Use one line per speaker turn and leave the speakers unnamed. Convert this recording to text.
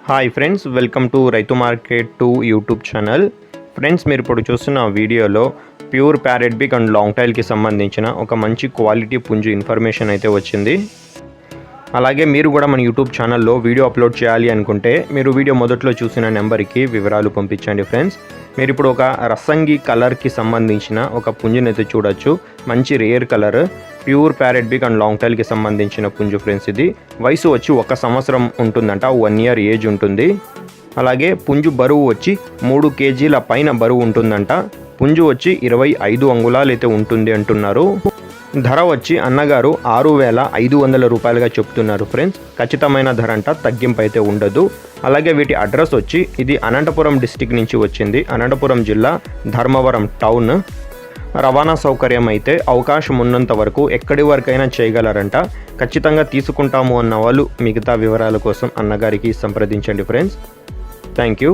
Hi friends, welcome to రైతు market 2 YouTube channel. Friends, మీరు ఇప్పుడు చూస్తున్న వీడియోలో pure parrot big and long టైల్కి సంబంధించిన ఒక మంచి క్వాలిటీ పుంజు ఇన్ఫర్మేషన్ అయితే వచ్చింది. అలాగే మీరు కూడా మన యూట్యూబ్ ఛానల్లో వీడియో అప్లోడ్ చేయాలి అనుకుంటే మీరు వీడియో మొదట్లో చూసిన నెంబర్కి వివరాలు పంపించండి. ఫ్రెండ్స్, మీరు ఇప్పుడు ఒక రసంగి కలర్కి సంబంధించిన ఒక పుంజునైతే చూడొచ్చు. మంచి rare colour, pure parrot big and long టైల్కి సంబంధించిన పుంజు ఫ్రెండ్స్. ఇది వయసు వచ్చి 1 సంవత్సరం ఉంటుందంట, 1 ఇయర్ ఏజ్ ఉంటుంది. అలాగే పుంజు బరువు వచ్చి 3 కేజీల పైన బరువు ఉంటుందంట. పుంజు వచ్చి 25 అంగుళాలు అయితే ఉంటుంది అంటున్నారు. ధర వచ్చి అన్నగారు 6,500 రూపాయలుగా చెప్తున్నారు. ఫ్రెండ్స్, ఖచ్చితమైన ధర అంట, తగ్గింపు అయితే ఉండదు. అలాగే వీటి అడ్రస్ వచ్చి ఇది అనంతపురం డిస్టిక్ నుంచి వచ్చింది. అనంతపురం జిల్లా, ధర్మవరం టౌన్. రవాణా సౌకర్యం అయితే అవకాశం ఉన్నంత వరకు ఎక్కడి వరకైనా చేయగలరంట. ఖచ్చితంగా తీసుకుంటాము అన్న వాళ్ళు మిగతా వివరాల కోసం అన్నగారికి సంప్రదించండి. Friends, thank you.